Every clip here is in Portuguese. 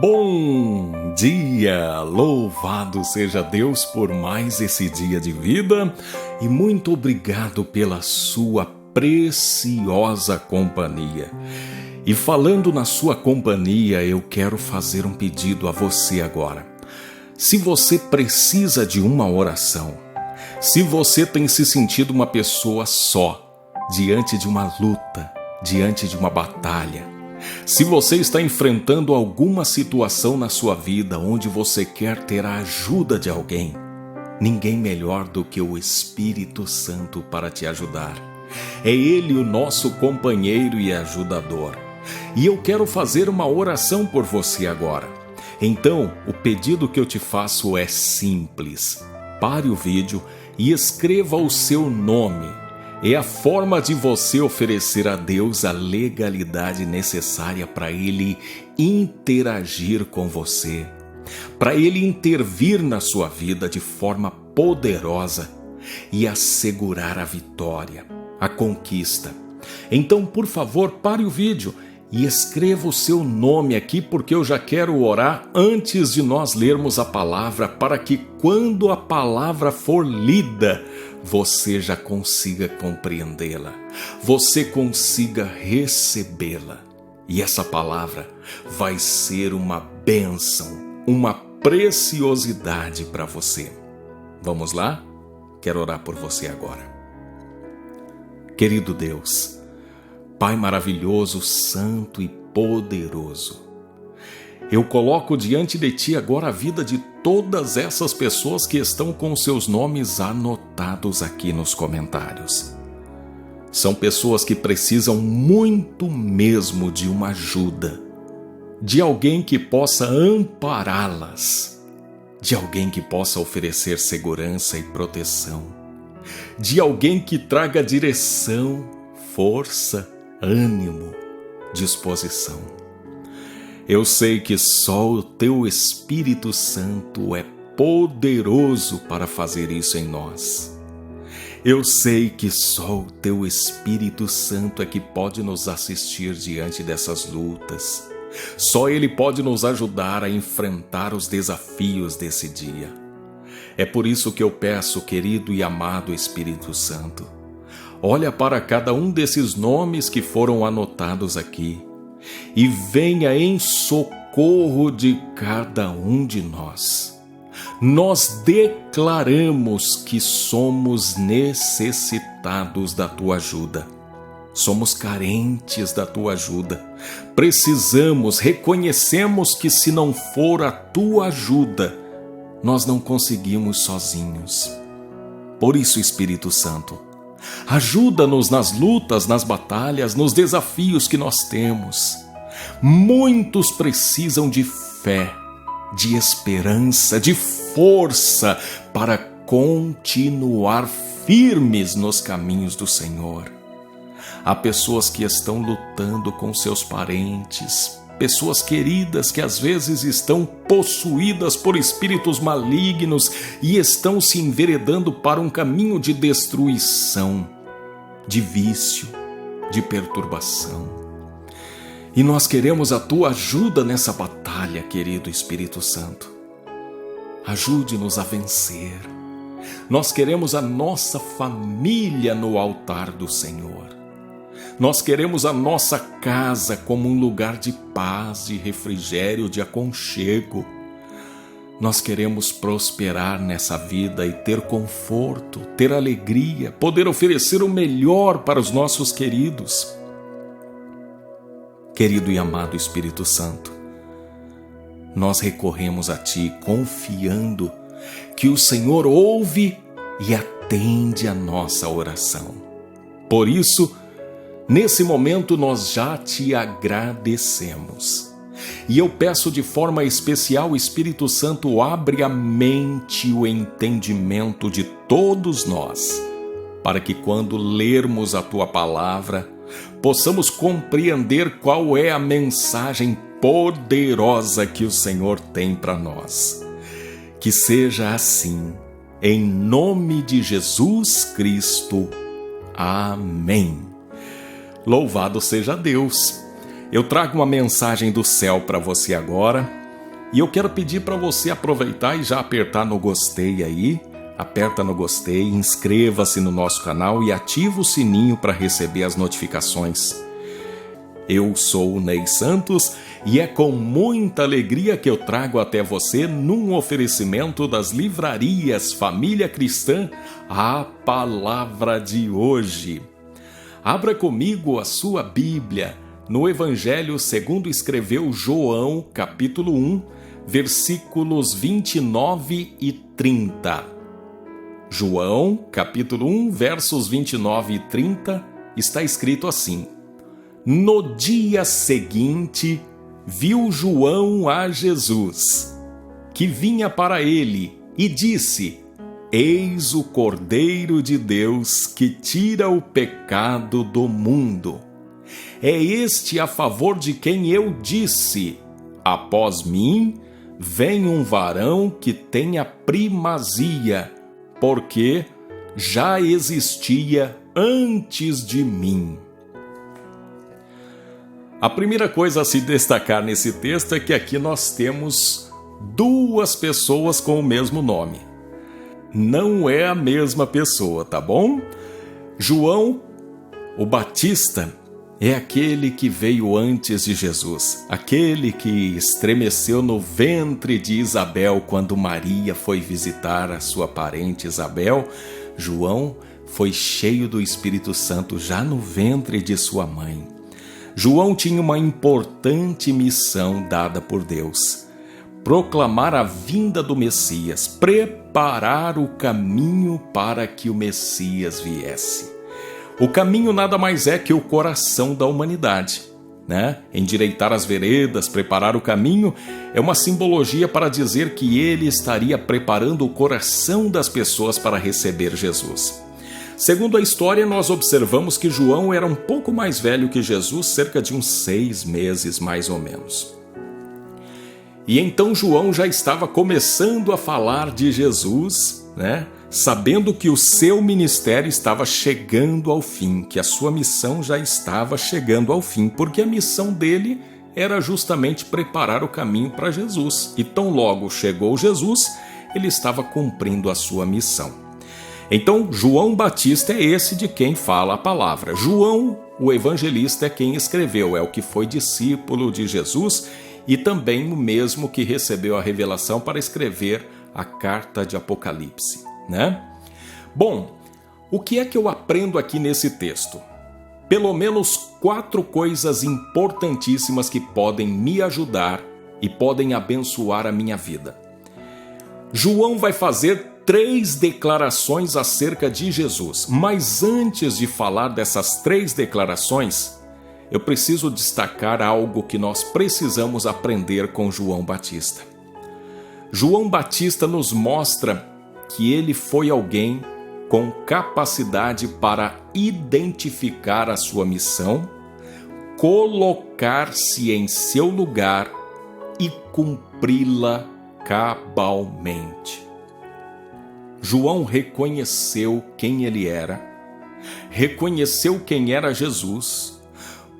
Bom dia! Louvado seja Deus por mais esse dia de vida e muito obrigado pela sua preciosa companhia. E falando na sua companhia, eu quero fazer um pedido a você agora. Se você precisa de uma oração, se você tem se sentido uma pessoa só, diante de uma luta, diante de uma batalha, se você está enfrentando alguma situação na sua vida onde você quer ter a ajuda de alguém, ninguém melhor do que o Espírito Santo para te ajudar. É Ele o nosso companheiro e ajudador. E eu quero fazer uma oração por você agora. Então, o pedido que eu te faço é simples. Pare o vídeo e escreva o seu nome. É a forma de você oferecer a Deus a legalidade necessária para Ele interagir com você, para Ele intervir na sua vida de forma poderosa e assegurar a vitória, a conquista. Então, por favor, pare o vídeo e escreva o seu nome aqui, porque eu já quero orar antes de nós lermos a palavra, para que quando a palavra for lida, você já consiga compreendê-la, você consiga recebê-la. E essa palavra vai ser uma bênção, uma preciosidade para você. Vamos lá? Quero orar por você agora. Querido Deus, Pai maravilhoso, santo e poderoso, eu coloco diante de Ti agora a vida de todas essas pessoas que estão com seus nomes anotados aqui nos comentários. São pessoas que precisam muito mesmo de uma ajuda, de alguém que possa ampará-las, de alguém que possa oferecer segurança e proteção, de alguém que traga direção, força, ânimo, disposição. Eu sei que só o Teu Espírito Santo é poderoso para fazer isso em nós. Eu sei que só o Teu Espírito Santo é que pode nos assistir diante dessas lutas. Só Ele pode nos ajudar a enfrentar os desafios desse dia. É por isso que eu peço, querido e amado Espírito Santo, olha para cada um desses nomes que foram anotados aqui e venha em socorro de cada um de nós. Nós declaramos que somos necessitados da Tua ajuda. Somos carentes da Tua ajuda. Precisamos, reconhecemos que se não for a Tua ajuda, nós não conseguimos sozinhos. Por isso, Espírito Santo, ajuda-nos nas lutas, nas batalhas, nos desafios que nós temos. Muitos precisam de fé, de esperança, de força para continuar firmes nos caminhos do Senhor. Há pessoas que estão lutando com seus parentes, pessoas queridas que às vezes estão possuídas por espíritos malignos e estão se enveredando para um caminho de destruição, de vício, de perturbação. E nós queremos a Tua ajuda nessa batalha, querido Espírito Santo. Ajude-nos a vencer. Nós queremos a nossa família no altar do Senhor. Nós queremos a nossa casa como um lugar de paz, de refrigério, de aconchego. Nós queremos prosperar nessa vida e ter conforto, ter alegria, poder oferecer o melhor para os nossos queridos. Querido e amado Espírito Santo, nós recorremos a Ti confiando que o Senhor ouve e atende a nossa oração. Por isso, nesse momento nós já Te agradecemos. E eu peço de forma especial, Espírito Santo, abre a mente e o entendimento de todos nós, para que quando lermos a Tua palavra, possamos compreender qual é a mensagem poderosa que o Senhor tem para nós. Que seja assim, em nome de Jesus Cristo. Amém. Louvado seja Deus. Eu trago uma mensagem do céu para você agora E eu quero pedir para você aproveitar e já apertar no gostei aí. Aperta no gostei, inscreva-se no nosso canal e ativa o sininho para receber as notificações. Eu sou o Ney Santos e é com muita alegria que eu trago até você, num oferecimento das livrarias Família Cristã, a palavra de hoje. Abra comigo a sua Bíblia no Evangelho segundo escreveu João, capítulo 1, versículos 29 e 30. João, capítulo 1, versos 29 e 30, está escrito assim: No dia seguinte, viu João a Jesus, que vinha para ele, e disse: Eis o Cordeiro de Deus que tira o pecado do mundo. É este a favor de quem eu disse: Após mim, vem um varão que tem a primazia, porque já existia antes de mim. A primeira coisa a se destacar nesse texto é que aqui nós temos duas pessoas com o mesmo nome. Não é a mesma pessoa, tá bom? João, o Batista, é aquele que veio antes de Jesus, aquele que estremeceu no ventre de Isabel quando Maria foi visitar a sua parente Isabel. João foi cheio do Espírito Santo já no ventre de sua mãe. João tinha uma importante missão dada por Deus: proclamar a vinda do Messias, preparar o caminho para que o Messias viesse. O caminho nada mais é que o coração da humanidade, né? Endireitar as veredas, preparar o caminho, é uma simbologia para dizer que ele estaria preparando o coração das pessoas para receber Jesus. Segundo a história, nós observamos que João era um pouco mais velho que Jesus, cerca de uns 6 meses mais ou menos. E então João já estava começando a falar de Jesus, né? Sabendo que o seu ministério estava chegando ao fim, que a sua missão já estava chegando ao fim, porque a missão dele era justamente preparar o caminho para Jesus. E tão logo chegou Jesus, ele estava cumprindo a sua missão. Então, João Batista é esse de quem fala a palavra. João, o evangelista, é quem escreveu, é o que foi discípulo de Jesus e também o mesmo que recebeu a revelação para escrever a carta de Apocalipse, né? Bom, o que é que eu aprendo aqui nesse texto? Pelo menos 4 coisas importantíssimas que podem me ajudar e podem abençoar a minha vida. João vai fazer 3 declarações acerca de Jesus, mas antes de falar dessas 3 declarações, eu preciso destacar algo que nós precisamos aprender com João Batista. João Batista nos mostra que ele foi alguém com capacidade para identificar a sua missão, colocar-se em seu lugar e cumpri-la cabalmente. João reconheceu quem ele era, reconheceu quem era Jesus,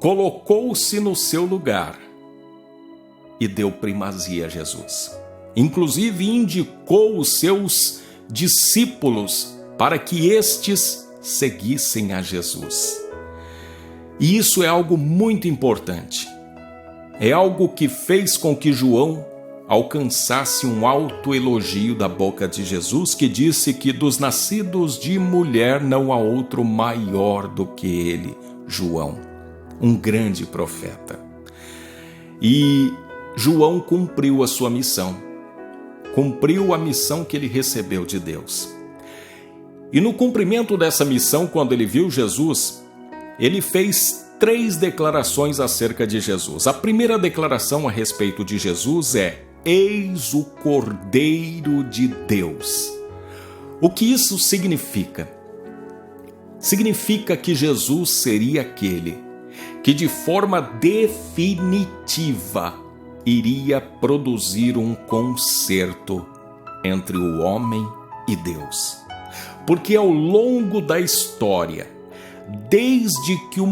colocou-se no seu lugar e deu primazia a Jesus. Inclusive indicou os seus discípulos para que estes seguissem a Jesus. E isso é algo muito importante. É algo que fez com que João alcançasse um alto elogio da boca de Jesus, que disse que dos nascidos de mulher não há outro maior do que ele, João, um grande profeta. E João cumpriu a sua missão, cumpriu a missão que ele recebeu de Deus. E no cumprimento dessa missão, quando ele viu Jesus, ele fez 3 declarações acerca de Jesus. A primeira declaração a respeito de Jesus é: Eis o Cordeiro de Deus. O que isso significa? Significa que Jesus seria aquele que de forma definitiva iria produzir um concerto entre o homem e Deus. Porque ao longo da história, desde o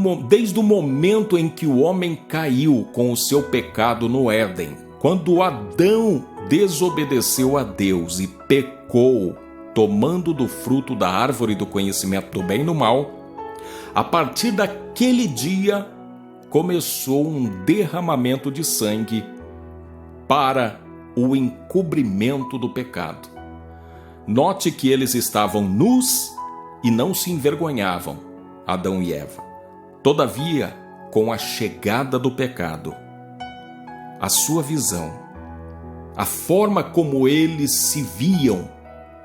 momento em que o homem caiu com o seu pecado no Éden, quando Adão desobedeceu a Deus e pecou, tomando do fruto da árvore do conhecimento do bem e do mal, a partir daquele dia começou um derramamento de sangue para o encobrimento do pecado. Note que eles estavam nus e não se envergonhavam, Adão e Eva. Todavia, com a chegada do pecado, a sua visão, a forma como eles se viam,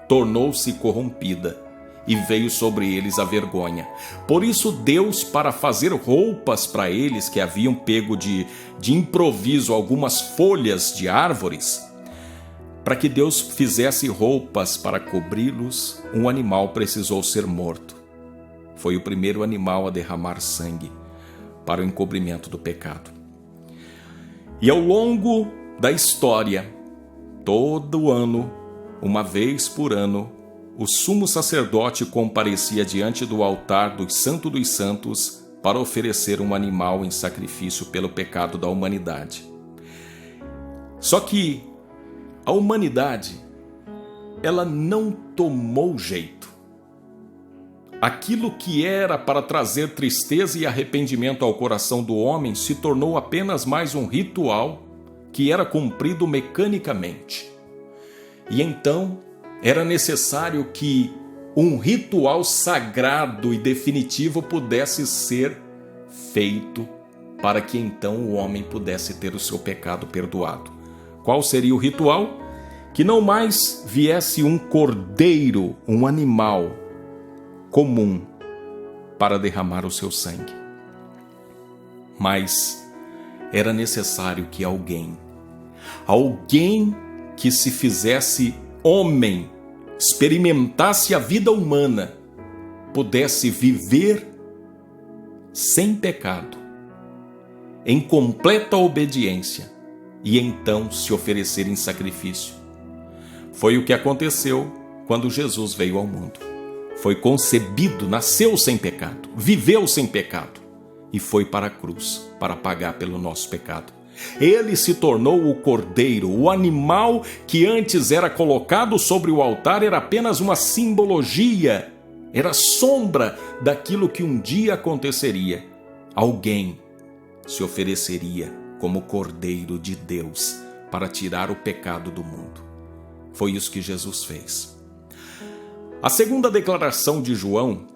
tornou-se corrompida e veio sobre eles a vergonha. Por isso Deus, para fazer roupas para eles que haviam pego de improviso algumas folhas de árvores, para que Deus fizesse roupas para cobri-los, um animal precisou ser morto. Foi o primeiro animal a derramar sangue para o encobrimento do pecado. E ao longo da história, todo ano, uma vez por ano, o sumo sacerdote comparecia diante do altar do Santo dos Santos para oferecer um animal em sacrifício pelo pecado da humanidade. Só que a humanidade, ela não tomou jeito. Aquilo que era para trazer tristeza e arrependimento ao coração do homem se tornou apenas mais um ritual que era cumprido mecanicamente. E então era necessário que um ritual sagrado e definitivo pudesse ser feito para que então o homem pudesse ter o seu pecado perdoado. Qual seria o ritual? Que não mais viesse um cordeiro, um animal comum para derramar o seu sangue. Mas era necessário que alguém que se fizesse homem, experimentasse a vida humana, pudesse viver sem pecado, em completa obediência, e então se oferecer em sacrifício. Foi o que aconteceu quando Jesus veio ao mundo. Foi concebido, nasceu sem pecado, viveu sem pecado e foi para a cruz para pagar pelo nosso pecado. Ele se tornou o cordeiro, o animal que antes era colocado sobre o altar era apenas uma simbologia, era sombra daquilo que um dia aconteceria. Alguém se ofereceria como cordeiro de Deus para tirar o pecado do mundo. Foi isso que Jesus fez. A segunda declaração de João,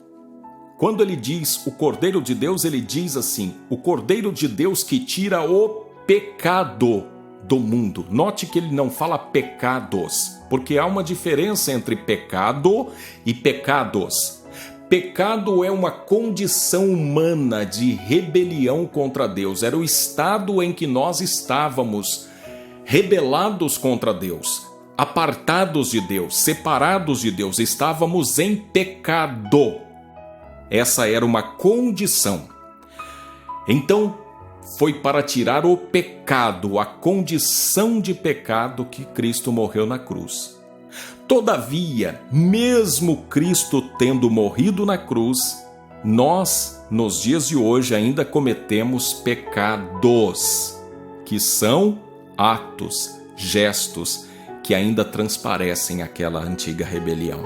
quando ele diz o Cordeiro de Deus, ele diz assim: o Cordeiro de Deus que tira o pecado do mundo. Note que ele não fala pecados, porque há uma diferença entre pecado e pecados. Pecado é uma condição humana de rebelião contra Deus. Era o estado em que nós estávamos, rebelados contra Deus, apartados de Deus, separados de Deus, estávamos em pecado. Essa era uma condição. Então, foi para tirar o pecado, a condição de pecado, que Cristo morreu na cruz. Todavia, mesmo Cristo tendo morrido na cruz, nós, nos dias de hoje, ainda cometemos pecados, que são atos, gestos, que ainda transparecem aquela antiga rebelião.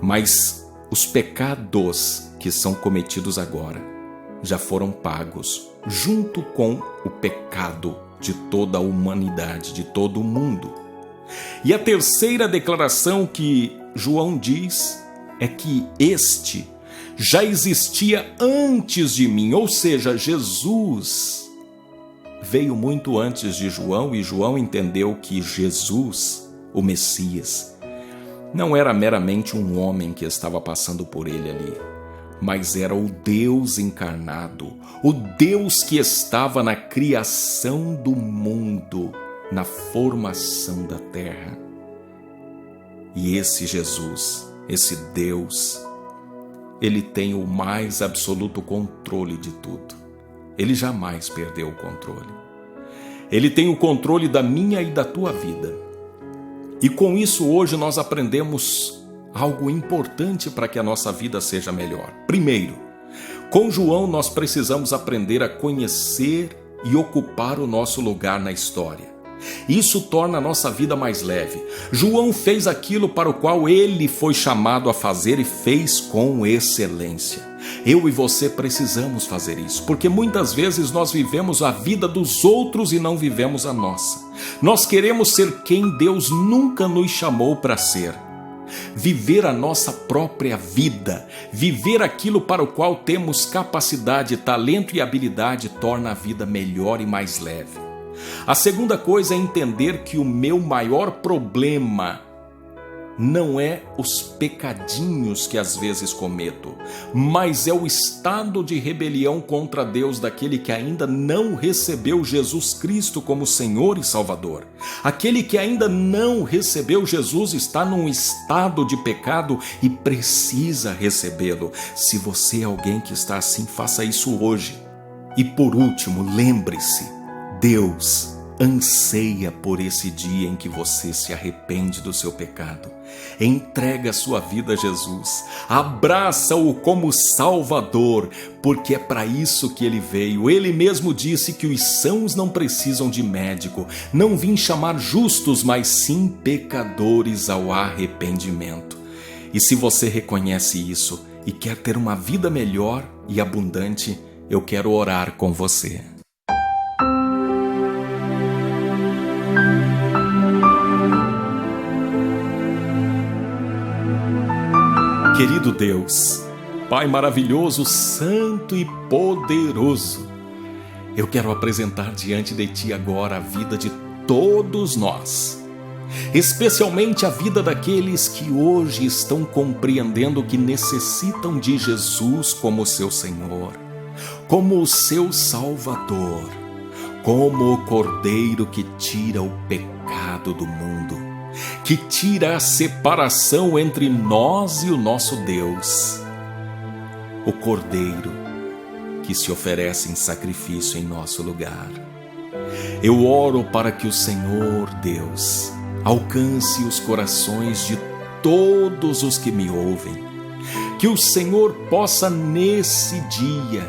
Mas os pecados que são cometidos agora já foram pagos, junto com o pecado de toda a humanidade, de todo o mundo. E a terceira declaração que João diz é que este já existia antes de mim, ou seja, Jesus veio muito antes de João, e João entendeu que Jesus, o Messias, não era meramente um homem que estava passando por ele ali, mas era o Deus encarnado, o Deus que estava na criação do mundo, na formação da terra. E esse Jesus, esse Deus, ele tem o mais absoluto controle de tudo. Ele jamais perdeu o controle. Ele tem o controle da minha e da tua vida. E com isso hoje nós aprendemos algo importante para que a nossa vida seja melhor. Primeiro, com João nós precisamos aprender a conhecer e ocupar o nosso lugar na história. Isso torna a nossa vida mais leve. João fez aquilo para o qual ele foi chamado a fazer e fez com excelência. Eu e você precisamos fazer isso, porque muitas vezes nós vivemos a vida dos outros e não vivemos a nossa. Nós queremos ser quem Deus nunca nos chamou para ser. Viver a nossa própria vida, viver aquilo para o qual temos capacidade, talento e habilidade torna a vida melhor e mais leve. A segunda coisa é entender que o meu maior problema não é os pecadinhos que às vezes cometo, mas é o estado de rebelião contra Deus daquele que ainda não recebeu Jesus Cristo como Senhor e Salvador. Aquele que ainda não recebeu Jesus está num estado de pecado e precisa recebê-lo. Se você é alguém que está assim, faça isso hoje. E por último, lembre-se, Deus anseia por esse dia em que você se arrepende do seu pecado, entrega a sua vida a Jesus, abraça-o como Salvador, porque é para isso que ele veio. Ele mesmo disse que os sãos não precisam de médico, não vim chamar justos, mas sim pecadores ao arrependimento. E se você reconhece isso e quer ter uma vida melhor e abundante, eu quero orar com você. Querido Deus, Pai maravilhoso, santo e poderoso, eu quero apresentar diante de Ti agora a vida de todos nós, especialmente a vida daqueles que hoje estão compreendendo que necessitam de Jesus como seu Senhor, como o seu Salvador, como o Cordeiro que tira o pecado do mundo, que tira a separação entre nós e o nosso Deus, o Cordeiro que se oferece em sacrifício em nosso lugar. Eu oro para que o Senhor Deus alcance os corações de todos os que me ouvem, que o Senhor possa nesse dia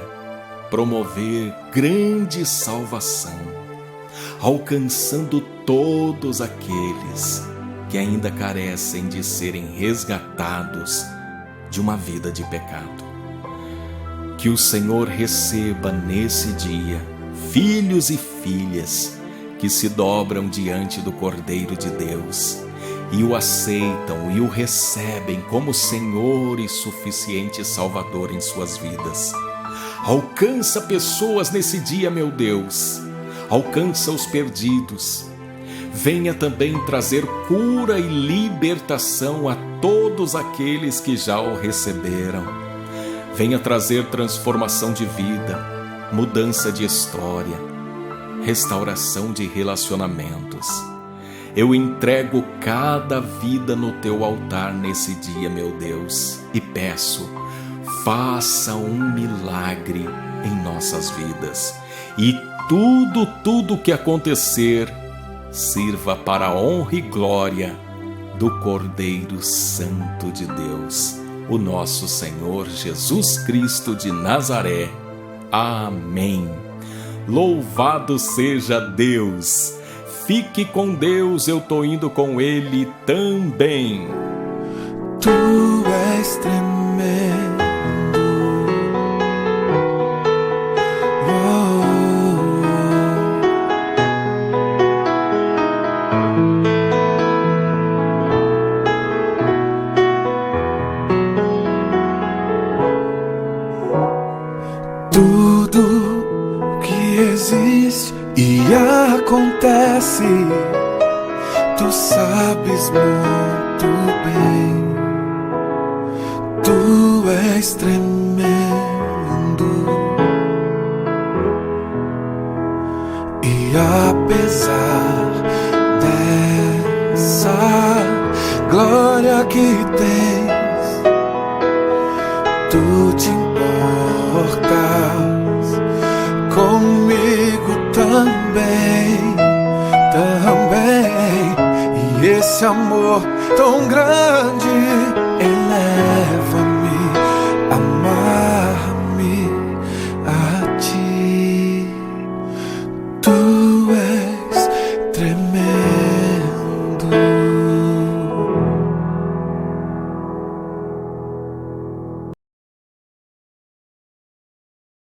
promover grande salvação, alcançando todos aqueles que ainda carecem de serem resgatados de uma vida de pecado. Que o Senhor receba nesse dia filhos e filhas que se dobram diante do Cordeiro de Deus e o aceitam e o recebem como Senhor e suficiente Salvador em suas vidas. Alcança pessoas nesse dia, meu Deus, alcança os perdidos. Venha também trazer cura e libertação a todos aqueles que já o receberam. Venha trazer transformação de vida, mudança de história, restauração de relacionamentos. Eu entrego cada vida no teu altar nesse dia, meu Deus, e peço, faça um milagre em nossas vidas. E tudo que acontecer, sirva para a honra e glória do Cordeiro Santo de Deus, o nosso Senhor Jesus Cristo de Nazaré. Amém. Louvado seja Deus. Fique com Deus, eu tô indo com Ele também. Tu és tremendo. Tudo que existe e acontece, tu sabes muito bem. Tu és tremendo. E apesar dessa glória que tens, tu te importas comigo também. E esse amor tão grande